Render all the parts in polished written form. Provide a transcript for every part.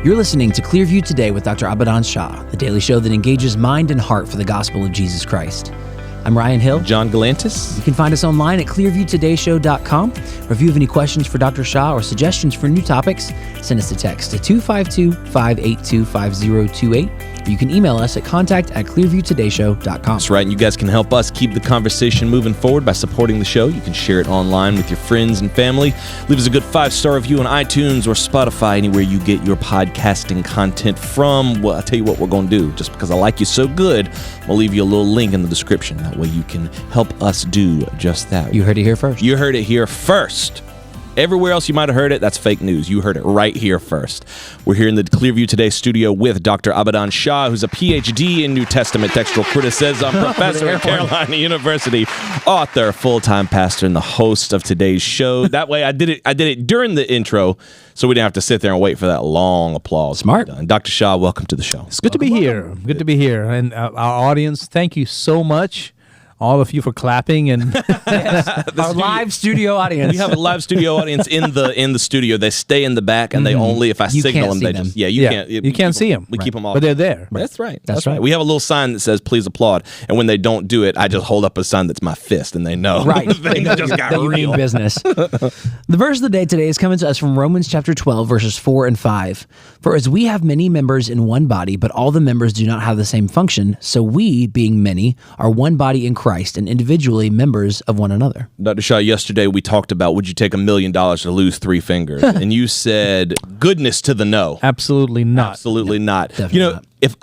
You're listening to Clearview Today with Dr. Abadan Shah, the daily show that engages mind and heart for the gospel of Jesus Christ. I'm Ryan Hill. John Galantis. You can find us online at clearviewtodayshow.com. Or if you have any questions for Dr. Shah or suggestions for new topics, send us a text to 252-582-5028. You can email us at contact@clearviewtodayshow.com. That's right, and you guys can help us keep the conversation moving forward by supporting the show. You can share it online with your friends and family. Leave us a good 5-star review on iTunes or Spotify, anywhere you get your podcasting content from. Well, I'll tell you what we're going to do. Just because I like you so good, I'll leave you a little link in the description. That way you can help us do just that. You heard it here first. You heard it here first. Everywhere else you might have heard it, that's fake news. You heard it right here first. We're here in the Clearview Today studio with Dr. Abadan Shah, who's a PhD in New Testament textual criticism, professor at Carolina University, author, full-time pastor, and the host of today's show. That way, I did it during the intro, so we didn't have to sit there and wait for that long applause. Smart. Dr. Shah, welcome to the show. It's good to be here. Good to be here. And our audience, thank you so much. All of you for clapping and Our live studio audience. We have a live studio audience in the studio. They stay in the back, and they only, if I You signal can't them, see they them. just you can't see them. We keep them off, but they're there. That's right. That's right. We have a little sign that says "Please applaud," and when they don't do it, I just hold up a sign that's my fist, and they know. Right. Things just got that you mean real. business. The verse of the day today is coming to us from Romans chapter 12, verses 4 and 5. For as we have many members in one body, but all the members do not have the same function, so we, being many, are one body in Christ and individually members of one another. Dr. Shah, yesterday we talked about, would you take $1 million to lose 3 fingers? And you said, goodness to the no. Absolutely not. Absolutely not. Definitely not. If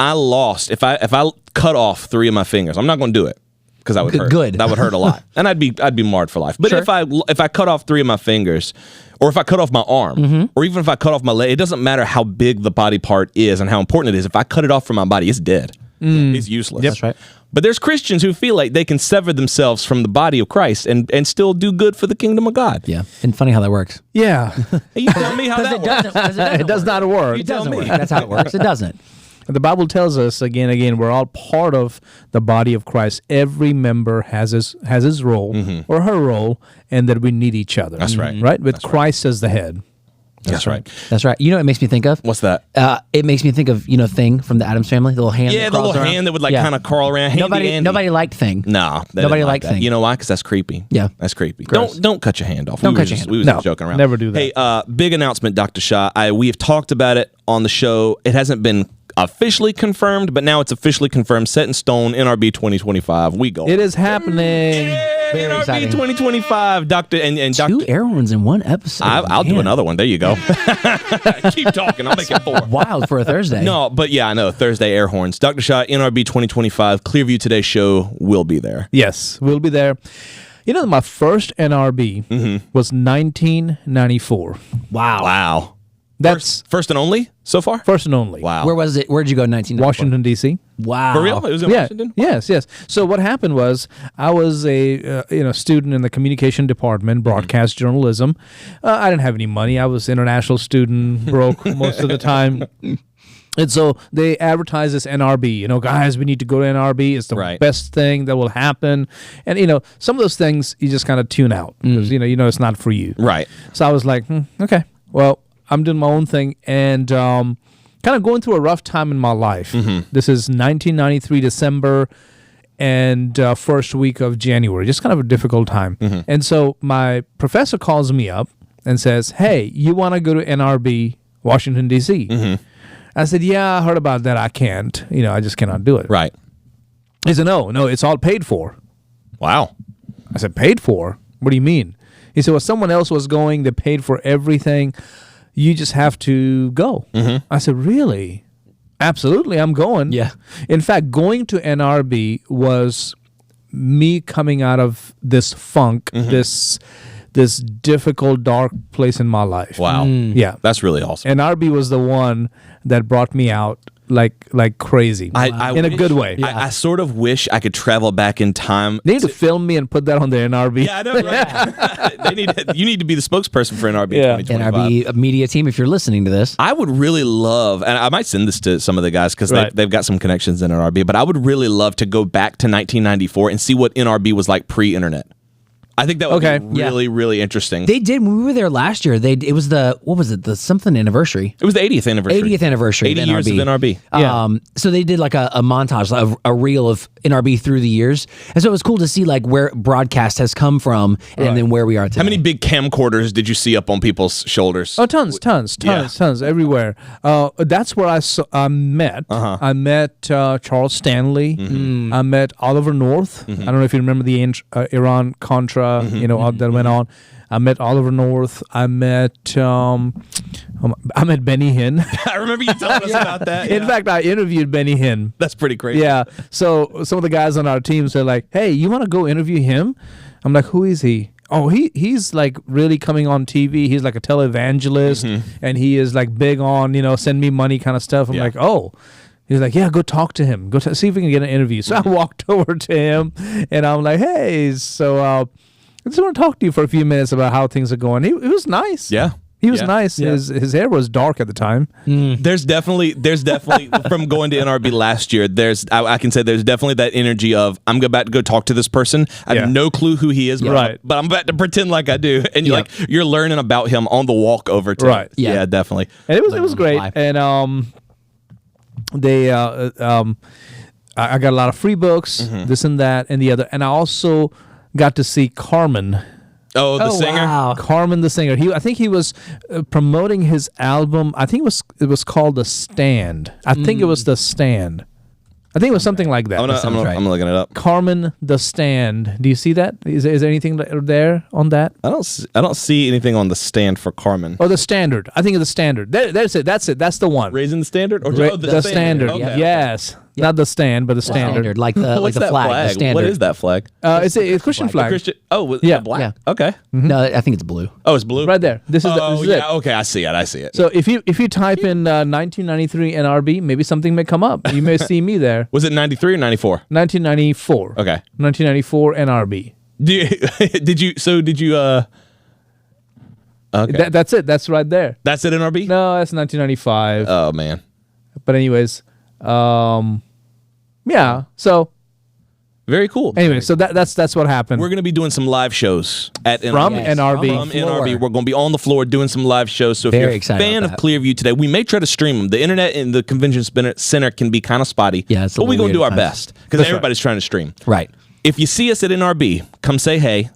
I cut off 3 of my fingers, I'm not going to do it because that would hurt. Good. That would hurt a lot, and I'd be marred for life. But Sure. if I cut off 3 of my fingers, or if I cut off my arm, or even if I cut off my leg, it doesn't matter how big the body part is and how important it is. If I cut it off from my body, it's dead. It's useless. That's right. But there's Christians who feel like they can sever themselves from the body of Christ and still do good for the kingdom of God. Yeah. And funny how that works. Yeah. Hey, you tell me how that works. It does not work. It doesn't work. That's how it works. It doesn't. The Bible tells us again, we're all part of the body of Christ. Every member has his role or her role, and that we need each other. That's right. Right? With Christ as the head. That's right. That's right. You know what it makes me think of? What's that? It makes me think of, Thing from the Addams Family, the little hand. Yeah, that the crawls little around. hand that would like Yeah. kind of curl around. Nobody liked Thing. No, they Nobody didn't like liked that. Thing. You know why? Because that's creepy. Yeah. That's creepy. Gross. Don't cut your hand off. Don't cut your hand We was No, just joking around. never do that. Hey, big announcement, Dr. Shah. We have talked about it on the show. It hasn't been officially confirmed, but now it's officially confirmed. Set in stone. NRB 2025. We go. It is happening. Very NRB exciting. 2025 , Doctor and 2 Doctor. air horns in one episode. I'll do Man. another one. There you go. Keep talking. I'll make it 4. Wild for a Thursday. No, but yeah, I know. Thursday air horns. Dr. Shah, NRB 2025, Clearview Today show will be there. Yes, we'll be there. You know, my first NRB was 1994. Wow. Wow. That's First and only so far? first and only. Wow. Where was it? Where'd you go in 1994? Washington, D.C. Wow. For real? It was in Yeah. Washington? Yes. So what happened was I was a student in the communication department, broadcast journalism. I didn't have any money. I was an international student, broke most of the time. And so they advertised this NRB. Guys, we need to go to NRB. It's the Right. best thing that will happen. And some of those things you just kind of tune out because it's not for you. Right. So I was like, okay, well, I'm doing my own thing and kind of going through a rough time in my life. This is 1993 December and first week of January, just kind of a difficult time. And so my professor calls me up and says, hey, you want to go to NRB, Washington, D.C.? I said, yeah, I heard about that. I can't. I just cannot do it. Right. He said, no, it's all paid for. Wow. I said, paid for? What do you mean? He said, well, someone else was going. They paid for everything. You just have to go. I said, really? Absolutely, I'm going. Yeah. In fact, going to NRB was me coming out of this funk, this difficult, dark place in my life. Wow. Yeah. That's really awesome. NRB was the one that brought me out like crazy in a good way. I sort of wish I could travel back in time. They need to film me and put that on the NRB. Yeah, I know, right? You need to be the spokesperson for NRB Yeah. 2025. NRB media team, if you're listening to this. I would really love, and I might send this to some of the guys because Right. they've got some connections in NRB, but I would really love to go back to 1994 and see what NRB was like pre-internet. I think that would Okay. be really, really interesting. They did when we were there last year. It was the the something anniversary. It was the 80th anniversary. 80th anniversary. 80 of years of NRB. NRB. Yeah. So they did like a montage, a reel of NRB through the years, and so it was cool to see like where broadcast has come from and then where we are today. How many big camcorders did you see up on people's shoulders? Oh, tons everywhere. That's where I met. I met Charles Stanley. I met Oliver North. I don't know if you remember the Iran Contra, that went on. I met Oliver North. I met Benny Hinn. I remember you telling us about that. In fact, I interviewed Benny Hinn. That's pretty crazy. Yeah. So some of the guys on our team said like, "Hey, you want to go interview him?" I'm like, "Who is he?" Oh, he's like really coming on TV. He's like a televangelist, and he is like big on send me money kind of stuff. I'm like, oh. He's like, yeah, go talk to him. See if we can get an interview. So I walked over to him, and I'm like, hey, so I just want to talk to you for a few minutes about how things are going. It was nice. Yeah. He was nice. Yeah. His hair was dark at the time. There's definitely from going to NRB last year. I can say there's definitely that energy of I'm about to go talk to this person. I have no clue who he is, but I'm about to pretend like I do. And you're learning about him on the walk over to right. Yeah, definitely. And it was great. And I got a lot of free books, this and that and the other, and I also got to see Carmen. Oh, the singer. Wow. Carmen, the singer. I think he was promoting his album. I think it was called The Stand. I think it was The Stand. I think it was something like that. I'm looking it up. Carmen, The Stand. Do you see that? Is there anything there on that? I don't see anything on the stand for Carmen. Or The Standard. I think it's The Standard. That's it. That's the one. Raising the Standard? Or the Standard. Okay. Yes. Not The Stand, but The Standard. Like the What's like the that flag. flag? The standard. What is that flag? It's a Christian flag. Christian. Yeah. Black. Yeah. Okay. No, I think it's blue. Oh, it's blue. Right there. This is it. Okay, I see it. So if you type in 1993 NRB, maybe something may come up. You may see me there. Was it 93 or 94? 1994. Okay. 1994 NRB. Did you okay. That's it. That's right there. That's it, NRB? No, that's 1995. Oh man. But anyways, yeah. So very cool. anyway, so that's what happened. We're going to be doing some live shows at NRB. From Yes. NRB. From NRB. We're going to be on the floor doing some live shows. So if Very you're a excited fan of about that. Clearview today, we may try to stream them. The internet and the convention center can be kind of spotty. Yeah, it's a but we're little going to do our weird at times. best because everybody's trying to stream. Right. If you see us at NRB, come say hey.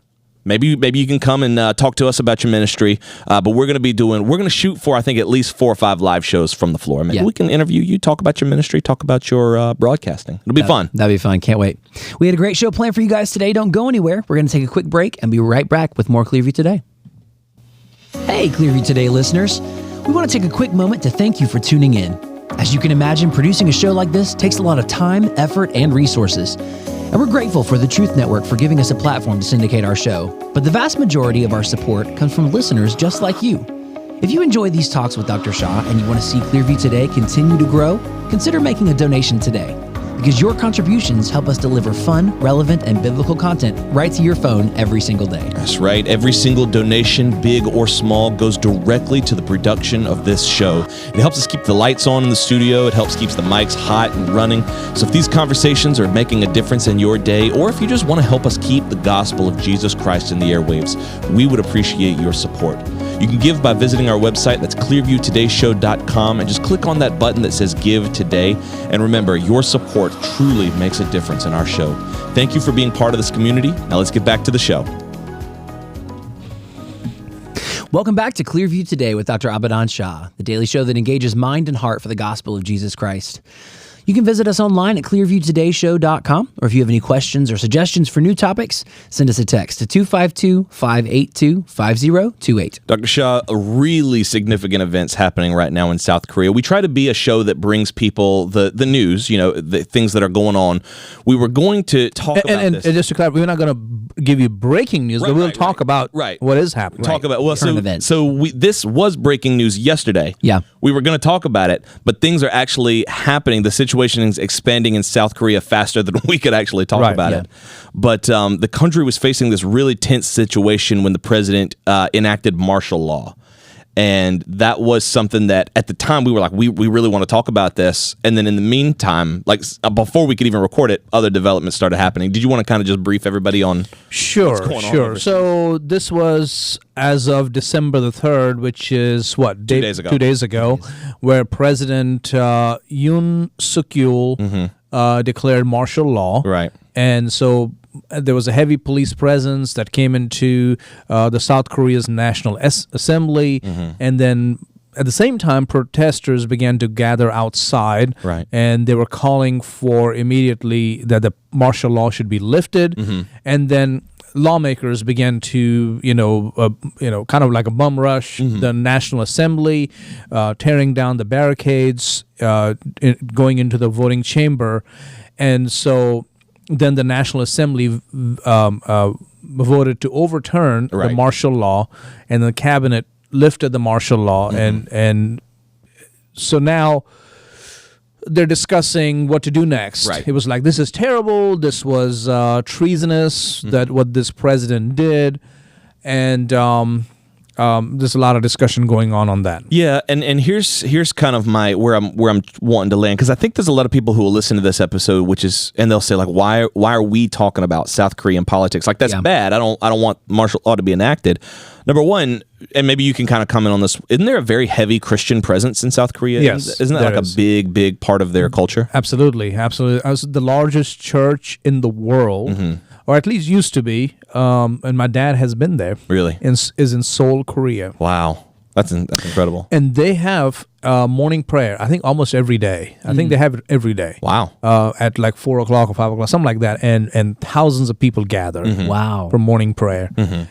Maybe you can come and talk to us about your ministry. But we're going to shoot for, I think, at least 4 or 5 live shows from the floor. Maybe we can interview you, talk about your ministry, talk about your broadcasting. It'll be fun. That'd be fun. Can't wait. We had a great show planned for you guys today. Don't go anywhere. We're going to take a quick break and be right back with more Clearview Today. Hey, Clearview Today listeners. We want to take a quick moment to thank you for tuning in. As you can imagine, producing a show like this takes a lot of time, effort, and resources. And we're grateful for the Truth Network for giving us a platform to syndicate our show. But the vast majority of our support comes from listeners just like you. If you enjoy these talks with Dr. Shah and you want to see Clearview Today continue to grow, consider making a donation today. Because your contributions help us deliver fun, relevant, and biblical content right to your phone every single day. That's right. Every single donation, big or small, goes directly to the production of this show. It helps us keep the lights on in the studio. It helps keep the mics hot and running. So if these conversations are making a difference in your day, or if you just want to help us keep the gospel of Jesus Christ in the airwaves, we would appreciate your support. You can give by visiting our website. That's clearviewtodayshow.com, and just click on that button that says Give Today. And remember, your support truly makes a difference in our show. Thank you for being part of this community. Now let's get back to the show. Welcome back to Clearview Today with Dr. Abadan Shah, the daily show that engages mind and heart for the gospel of Jesus Christ. You can visit us online at clearviewtodayshow.com, or if you have any questions or suggestions for new topics, send us a text to 252-582-5028. Dr. Shah, really significant events happening right now in South Korea. We try to be a show that brings people the news, the things that are going on. We were going to talk about this. And just to clarify, we're not going to give you breaking news, but we'll talk about what is happening. Talk about Current events. So this was breaking news yesterday. Yeah. We were going to talk about it, but things are actually happening. The situation is expanding in South Korea faster than we could actually talk about it. But the country was facing this really tense situation when the president enacted martial law. And that was something that at the time we were like, we really want to talk about this. And then in the meantime, like before we could even record it, other developments started happening. Did you want to kind of just brief everybody on Sure, what's going on sure. overseas? So this was as of December the 3rd, which is what? 2 days ago. 2 days ago, where President Yoon Suk-yeol declared martial law. Right. And so there was a heavy police presence that came into the South Korea's National Assembly, and then at the same time, protesters began to gather outside, Right. and they were calling for immediately that the martial law should be lifted, and then lawmakers began to, kind of like a bum rush the National Assembly, tearing down the barricades, going into the voting chamber, and so then the National Assembly voted to overturn the Right. martial law, and the cabinet lifted the martial law, and so now they're discussing what to do next. Right. It was like, this is terrible, this was treasonous, that what this president did, and there's a lot of discussion going on that. Yeah, and here's kind of my where I'm wanting to land, because I think there's a lot of people who will listen to this episode, and they'll say like, why are we talking about South Korean politics? Like, that's bad. I don't want martial law to be enacted. Number one, and maybe you can kind of comment on this. Isn't there a very heavy Christian presence in South Korea? Yes, Isn't that there like is. a big part of their culture? Absolutely. As the largest church in the world, or at least used to be, and my dad has been there. Really? Is in Seoul, Korea. Wow, that's incredible. And they have morning prayer, I think almost every day. I think they have it every day. Wow. At like 4 o'clock or 5 o'clock, something like that. And thousands of people gather Wow. for morning prayer.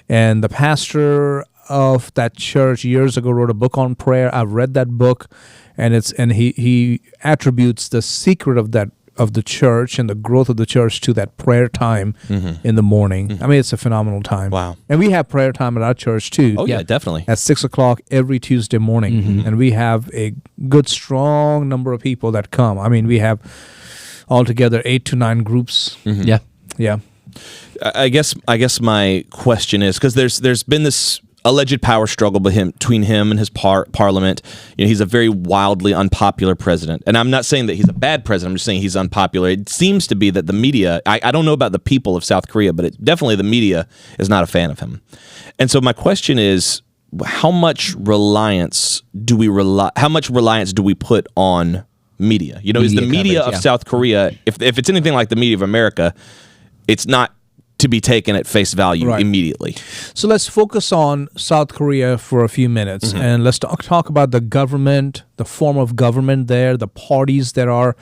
And the pastor of that church years ago wrote a book on prayer. I've read that book, and he attributes the secret of the church and the growth of the church to that prayer time in the morning. I mean, it's a phenomenal time. Wow. And we have prayer time at our church too. Oh yeah, definitely. At 6 o'clock every Tuesday morning. And we have a good, strong number of people that come. I mean, we have altogether 8 to 9 groups. Yeah. Yeah. I guess my question is, because there's been this alleged power struggle between him and his parliament. He's a very wildly unpopular president. And I'm not saying that he's a bad president. I'm just saying he's unpopular. It seems to be that the media, I don't know about the people of South Korea, but definitely the media is not a fan of him. And so my question is, how much reliance do we put on media? Is the Media media coverage, of yeah. South Korea, if it's anything like the media of America, it's not to be taken at face value Right. immediately. So let's focus on South Korea for a few minutes, and let's talk about the government, the form of government there, the parties that are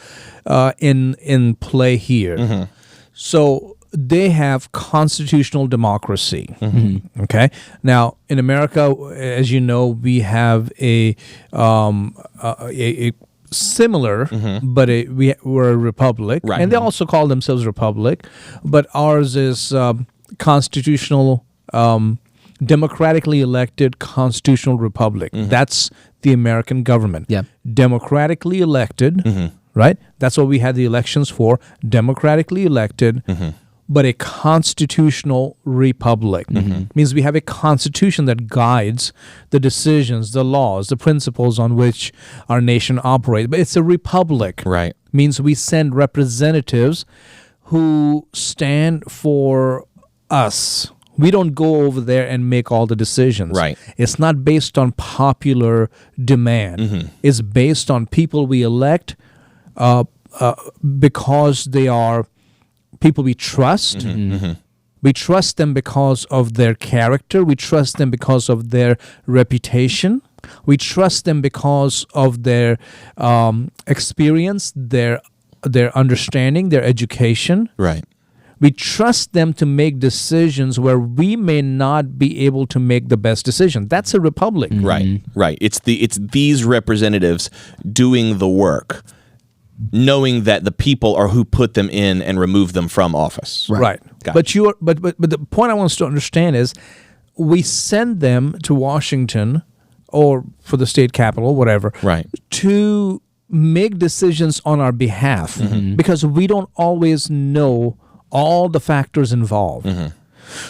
in play here. So they have constitutional democracy. Okay. Now in America, as you know, we have a similar, but we're a republic, Right. and they also call themselves republic, but ours is constitutional, democratically elected constitutional republic. That's the American government. Yeah. Democratically elected, right? That's what we had the elections for. Democratically elected, but a constitutional republic. Means we have a constitution that guides the decisions, the laws, the principles on which our nation operates. But it's a republic. Right. Means we send representatives who stand for us. We don't go over there and make all the decisions. Right. It's not based on popular demand. It's based on people we elect because they are people we trust. We trust them because of their character. We trust them because of their reputation. We trust them because of their experience, their understanding, their education. Right. We trust them to make decisions where we may not be able to make the best decision. That's a republic. Right. Right. It's these representatives doing the work, knowing that the people are who put them in and remove them from office. Right. Got But the point I want us to understand is we send them to Washington or for the state capital, whatever, Right. to make decisions on our behalf because we don't always know all the factors involved.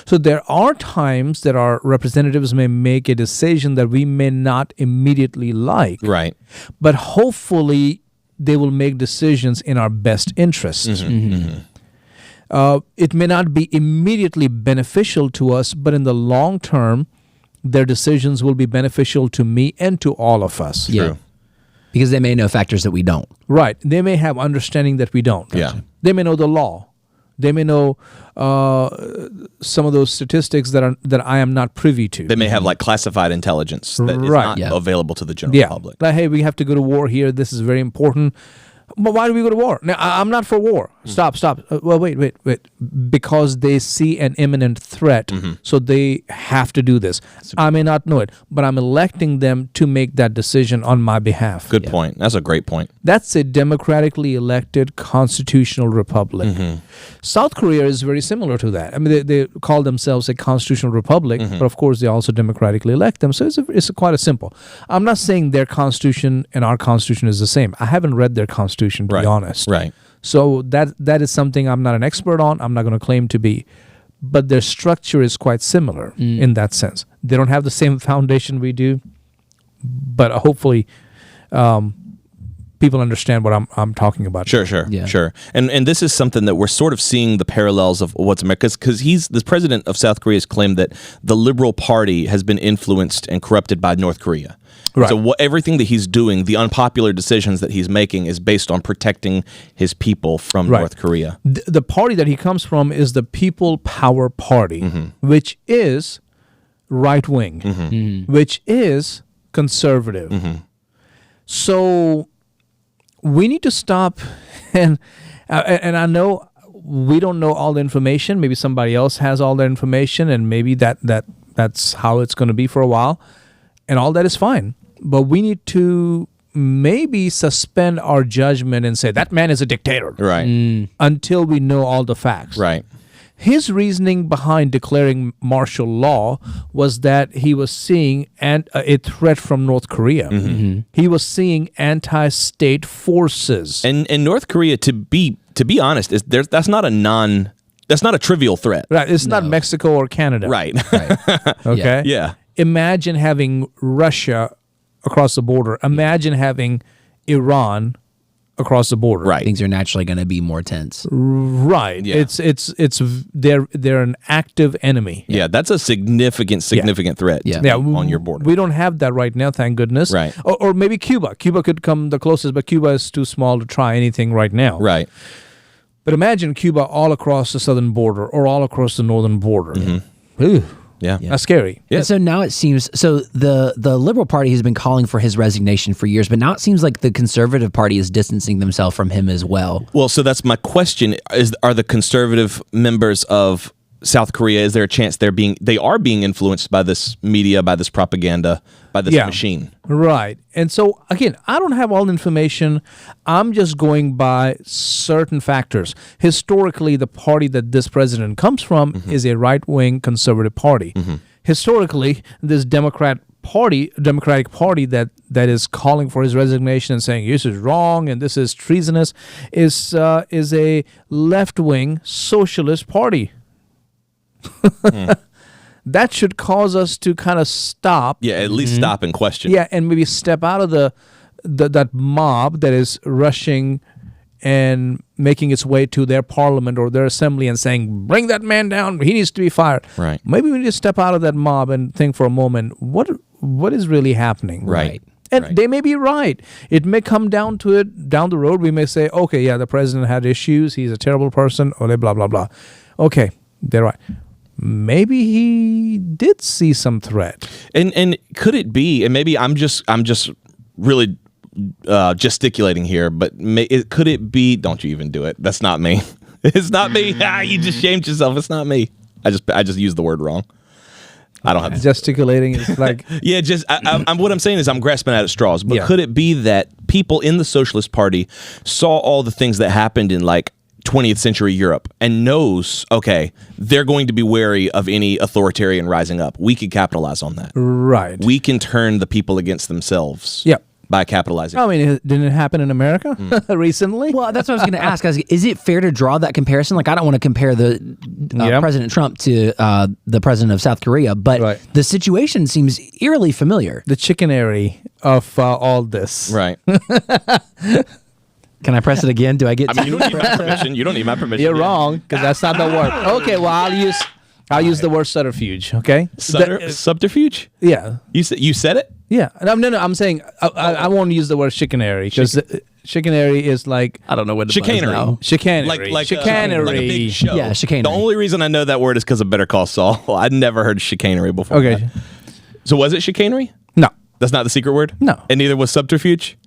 So there are times that our representatives may make a decision that we may not immediately like, Right. but hopefully they will make decisions in our best interest. It may not be immediately beneficial to us, but in the long term, their decisions will be beneficial to me and to all of us. Yeah. True. Because they may know factors that we don't. Right. They may have understanding that we don't. Yeah. They may know the law. They may know some of those statistics that I am not privy to. They may have like classified intelligence that is Right. not Yeah. available to the general Yeah. public. Like, hey, we have to go to war here. This is very important. But why do we go to war? Now, I'm not for war. Stop. Well, wait. Because they see an imminent threat, so they have to do this. I may not know it, but I'm electing them to make that decision on my behalf. Good point. That's a great point. That's a democratically elected constitutional republic. South Korea is very similar to that. I mean, they call themselves a constitutional republic, but of course they also democratically elect them. So it's quite a simple. I'm not saying their constitution and our constitution is the same. I haven't read their constitution, to be honest. Right. So that is something I'm not an expert on. I'm not going to claim to be. But their structure is quite similar in that sense. They don't have the same foundation we do, but hopefully people understand what I'm talking about. Sure. Yeah. Sure. And this is something that we're sort of seeing the parallels of what's America, because the president of South Korea has claimed that the Liberal Party has been influenced and corrupted by North Korea. Right. So everything that he's doing, the unpopular decisions that he's making, is based on protecting his people from Right. North Korea. The party that he comes from is the People Power Party, which is right wing, which is conservative. So we need to stop, and I know we don't know all the information. Maybe somebody else has all the information, and maybe that's how it's going to be for a while, and all that is fine. But we need to maybe suspend our judgment and say that man is a dictator, Right. until we know all the facts. Right. His reasoning behind declaring martial law was that he was seeing a threat from North Korea. He was seeing anti-state forces. And North Korea, to be honest, that's not a trivial threat. Right, it's not Mexico or Canada. Right. Okay. Yeah. Imagine having Russia across the border. Imagine having Iran across the border. Right. Things are naturally going to be more tense. Right. Yeah. They're an active enemy. Yeah, that's a significant threat Yeah. on your border. We don't have that right now, thank goodness. Right. Or maybe Cuba. Cuba could come the closest, but Cuba is too small to try anything right now. Right. But imagine Cuba all across the southern border or all across the northern border. Ooh, Yeah. that's scary. Yeah. And so now it seems, so the Liberal Party has been calling for his resignation for years, but now it seems like the Conservative Party is distancing themselves from him as well. Well, so that's my question: are the conservative members of South Korea? Is there a chance they are being influenced by this media, by this propaganda, by this machine? Right. And so, again, I don't have all the information. I'm just going by certain factors. Historically, the party that this president comes from is a right-wing conservative party. Historically, this Democratic Party that is calling for his resignation and saying this is wrong and this is treasonous is a left-wing socialist party. That should cause us to kind of stop. Yeah, at least stop and question. Yeah, and maybe step out of that mob that is rushing and making its way to their parliament or their assembly and saying, bring that man down, he needs to be fired. Right. Maybe we need to step out of that mob and think for a moment, what is really happening? Right. And Right. they may be right. It may come down to it down the road. We may say, okay, yeah, the president had issues. He's a terrible person. Or blah, blah, blah. Okay, they're right. Maybe he did see some threat. And could it be? And maybe I'm just really gesticulating here, but could it be? Don't you even do it? That's not me. It's not me. You just shamed yourself. It's not me. I just used the word wrong. I don't have Gesticulating is like Yeah, just I'm what I'm saying is I'm grasping at straws. But Yeah. could it be that people in the Socialist Party saw all the things that happened in like 20th century Europe and knows, okay, they're going to be wary of any authoritarian rising up. We could capitalize on that. right. We can turn the people against themselves. Yeah. by capitalizing. I mean, didn't it happen in America recently? Well, that's what I was going to ask. Is it fair to draw that comparison? Like, I don't want to compare the President Trump to the president of South Korea, but the situation seems eerily familiar. The chickenery of all this. Right. Can I press it again? Do I get? I mean, you don't need my permission. You don't need my permission. You're wrong, because that's not the word. Okay, well, I'll use the word subterfuge. Okay. Subterfuge? Yeah. You said it? Yeah. No. I'm saying I won't use the word chicanery, because chicanery is like, I don't know what chicanery. Chicanery. Like chicanery. like a big show. Yeah, chicanery. The only reason I know that word is because of Better Call Saul. I'd never heard chicanery before. Okay. So was it chicanery? No. That's not the secret word? No. And neither was subterfuge?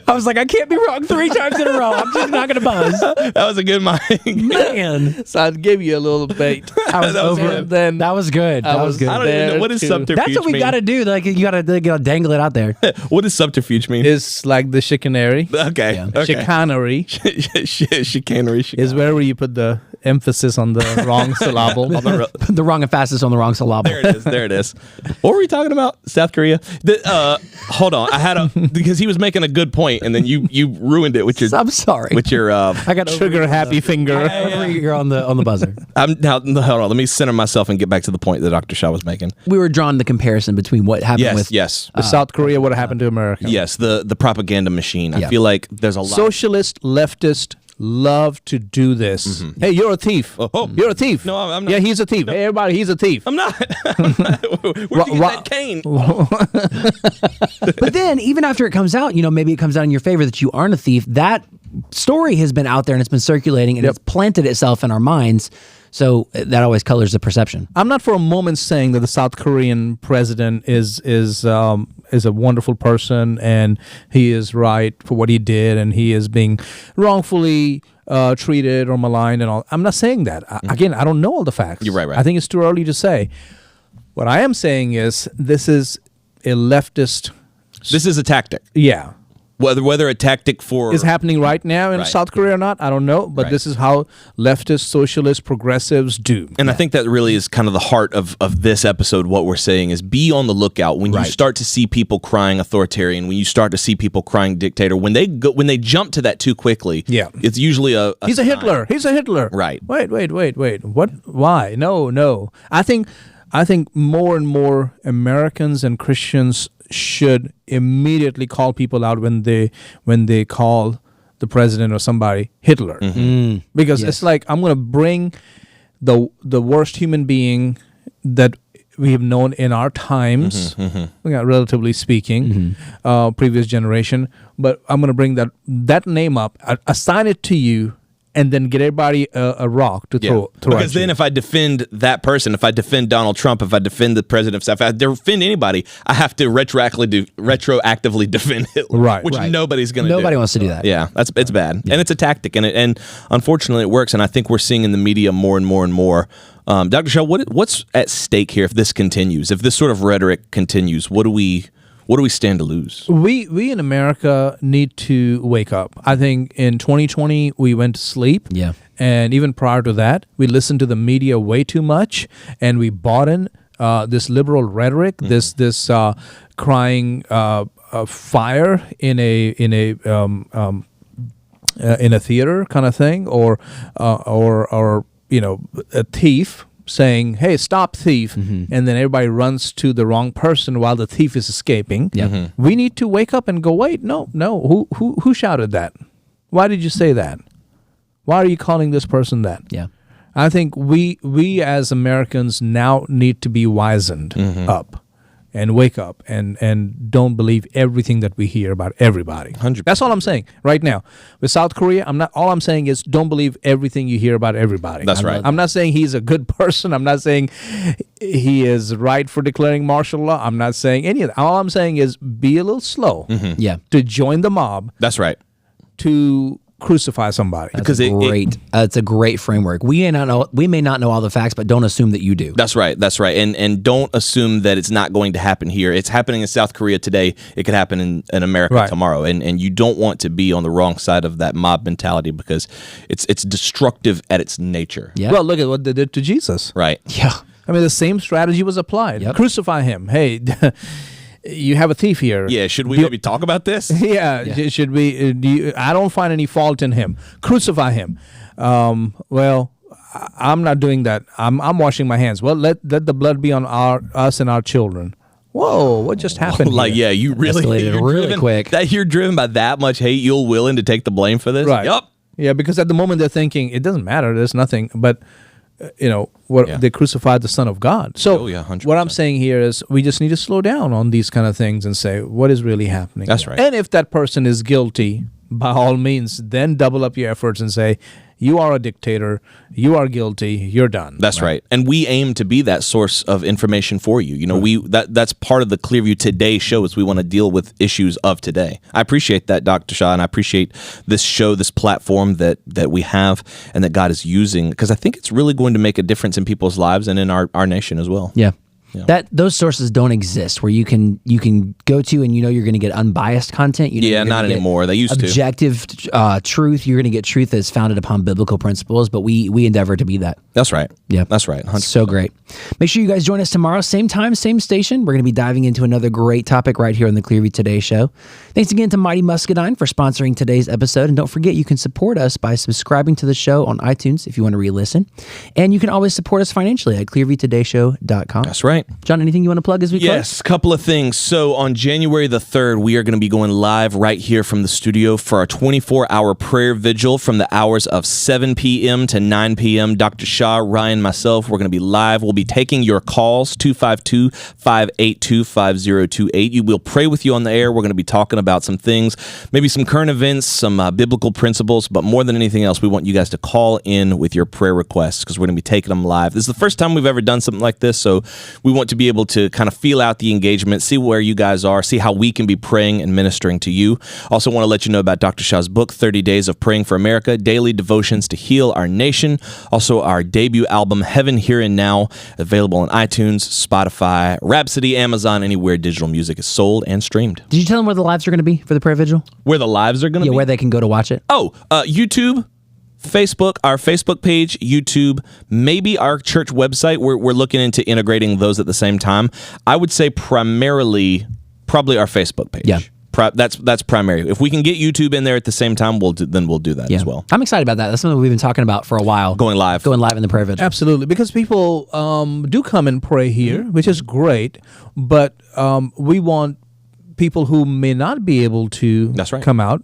I was like, I can't be wrong 3 times in a row. I'm just not going to buzz. That was a good mind. Man. So I'd give you a little bait. I was over it. Then That was good. That was good. I don't even know. What does subterfuge That's what we mean? got to do. Like, you got to dangle it out there. What does subterfuge mean? It's like the chicanery. Okay. Yeah. Okay. Chicanery Chicanery. is where you put the emphasis on the wrong syllable. The wrong emphasis on the wrong syllable. There it is. There it is. What were we talking about? South Korea? Hold on. I had because he was making a good point, and then you ruined it with your. I'm sorry. With your. I got Trigger happy finger. You're on the buzzer. Now hold on. Let me center myself and get back to the point that Dr. Shah was making. We were drawing the comparison between what happened with Yes. With South Korea, what happened to America? Yes. The propaganda machine. I Yeah. feel like there's a lot. Socialist, leftist love to do this. Hey, you're a thief. Oh. You're a thief. No, I'm not. Yeah, he's a thief. Hey, everybody, he's a thief. I'm not. Where'd you get that cane? But then, even after it comes out, maybe it comes out in your favor that you aren't a thief. That story has been out there and it's been circulating and it's planted itself in our minds. So that always colors the perception. I'm not for a moment saying that the South Korean president is a wonderful person and he is right for what he did and he is being wrongfully treated or maligned and all. I'm not saying that. Again, I don't know all the facts. You're right. I think it's too early to say. What I am saying is this is a leftist. This is a tactic. Yeah. Whether a tactic for is happening right now in South Korea or not, I don't know. But this is how leftist, socialist, progressives do. And I think that really is kind of the heart of this episode. What we're saying is be on the lookout when you start to see people crying authoritarian, when you start to see people crying dictator, when they jump to that too quickly. Yeah. It's usually he's a Hitler. He's a Hitler. Right. Wait. What? Why? No. I think more and more Americans and Christians should immediately call people out when they call the president or somebody Hitler, because it's like I'm going to bring the worst human being that we have known in our times, relatively speaking, previous generation. But I'm going to bring that name up, assign it to you, and then get everybody a rock to throw because at then you. if I defend that person, if I defend Donald Trump, if I defend the president of South, if I defend anybody, I have to retroactively defend Hitler, which nobody's going to do. Nobody wants to do that. Yeah, it's bad, and it's a tactic, and unfortunately it works. And I think we're seeing in the media more and more and more. Dr. Shah, what's at stake here if this continues? If this sort of rhetoric continues, what do we stand to lose? We in America need to wake up. I think in 2020 we went to sleep. Yeah. And even prior to that, we listened to the media way too much, and we bought in this liberal rhetoric, this crying fire in a theater kind of thing, or a thief saying, "Hey, stop thief," and then everybody runs to the wrong person while the thief is escaping. Yeah. We need to wake up and go, wait, no, who shouted that? Why did you say that? Why are you calling this person that? Yeah. I think we as Americans now need to be wizened up and wake up and don't believe everything that we hear about everybody. 100%. That's all I'm saying right now. With South Korea, all I'm saying is don't believe everything you hear about everybody. That's right. I'm not saying he's a good person. I'm not saying he is right for declaring martial law. I'm not saying any of that. All I'm saying is be a little slow Yeah. to join the mob That's right. to crucify somebody. Because it's a great framework. We may not know all the facts, but don't assume that you do. That's right. And don't assume that it's not going to happen here. It's happening in South Korea today. It could happen in America tomorrow. And you don't want to be on the wrong side of that mob mentality because it's destructive at its nature. Yeah. Well, look at what they did to Jesus. Right. Yeah. I mean, the same strategy was applied. Yep. Crucify him. Hey, you have a thief here. Yeah, should we maybe talk about this? Yeah. Should we? I don't find any fault in him. Crucify him. Well, I'm not doing that. I'm washing my hands. Well, let the blood be on us and our children. Whoa, what just happened? Like, here? yeah, you really Escalated you're really driven, quick. That you're driven by that much hate, you're willing to take the blame for this? Right. Yup. Yeah, because at the moment they're thinking it doesn't matter. There's nothing. But Yeah. they crucified the Son of God. So Oh, yeah, 100%. what I'm saying here is we just need to slow down on these kind of things and say what is really happening. That's here? right. And if that person is guilty, by all means, then double up your efforts and say you are a dictator, you are guilty, you're done. That's right. And we aim to be that source of information for you. You know, that's part of the Clearview Today show is we want to deal with issues of today. I appreciate that, Dr. Shah, and I appreciate this show, this platform that we have and that God is using, because I think it's really going to make a difference in people's lives and in our nation as well. Yeah. Those sources don't exist where you can go to and you're going to get unbiased content. Yeah, not anymore. They used to. Objective truth. You're going to get truth that's founded upon biblical principles, but we endeavor to be that. That's right. Yeah. That's right. 100%. So great. Make sure you guys join us tomorrow, same time, same station. We're going to be diving into another great topic right here on the Clearview Today show. Thanks again to Mighty Muscadine for sponsoring today's episode. And don't forget, you can support us by subscribing to the show on iTunes if you want to re-listen. And you can always support us financially at clearviewtodayshow.com. That's right. John, anything you want to plug as we close? Yes, couple of things. So on January the 3rd, we are going to be going live right here from the studio for our 24-hour prayer vigil from the hours of 7 p.m. to 9 p.m. Dr. Shah, Ryan, myself, we're going to be live. We'll be taking your calls, 252-582-5028. We'll pray with you on the air. We're going to be talking about some things, maybe some current events, some biblical principles, but more than anything else, we want you guys to call in with your prayer requests because we're going to be taking them live. This is the first time we've ever done something like this, so we want to be able to kind of feel out the engagement, see where you guys are, see how we can be praying and ministering to you. Also want to let you know about Dr. Shah's book, 30 Days of Praying for America, Daily Devotions to Heal Our Nation. Also our debut album, Heaven, Here and Now, available on iTunes, Spotify, Rhapsody, Amazon, anywhere digital music is sold and streamed. Did you tell them where the lives are going to be for the prayer vigil? Where the lives are going to be? Where they can go to watch it? YouTube, Facebook, our Facebook page, YouTube, maybe our church website. We're looking into integrating those at the same time. I would say probably our Facebook page. Yeah. That's primary. If we can get YouTube in there at the same time, we'll do that as well. I'm excited about that. That's something we've been talking about for a while. Going live in the prayer vigil. Absolutely, because people do come and pray here, which is great, but we want people who may not be able to come out,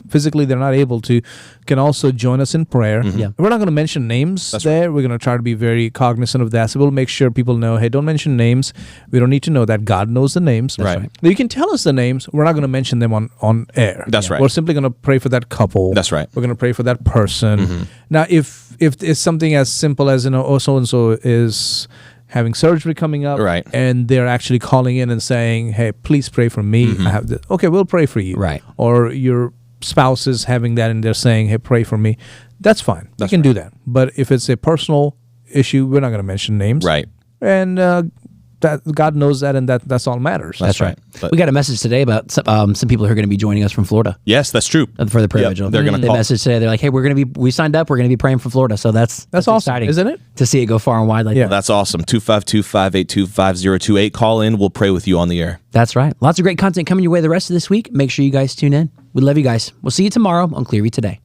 physically they're not able to, can also join us in prayer. Yeah. We're not going to mention names there. We're going to try to be very cognizant of that. So we'll make sure people know, hey, don't mention names. We don't need to know that. God knows the names. That's right. You can tell us the names. We're not going to mention them on air. That's right. We're simply going to pray for that couple. That's right. We're going to pray for that person. Now, if it's something as simple as, so-and-so is having surgery coming up, right, and they're actually calling in and saying, hey, please pray for me. I have this. Okay, we'll pray for you. Right. Or your spouse is having that and they're saying, hey, pray for me. That's fine. We can do that. But if it's a personal issue, we're not going to mention names. Right. And that God knows that, and that's all matters. That's right. But we got a message today about some people who are going to be joining us from Florida. Yes, that's true. For the prayer vigil. They're going to They messaged today. They're like, hey, we signed up. We're going to be praying from Florida. So that's awesome, exciting, isn't it? To see it go far and wide like that. That's awesome. 252-582-5028. Call in. We'll pray with you on the air. That's right. Lots of great content coming your way the rest of this week. Make sure you guys tune in. We love you guys. We'll see you tomorrow on Clearview Today.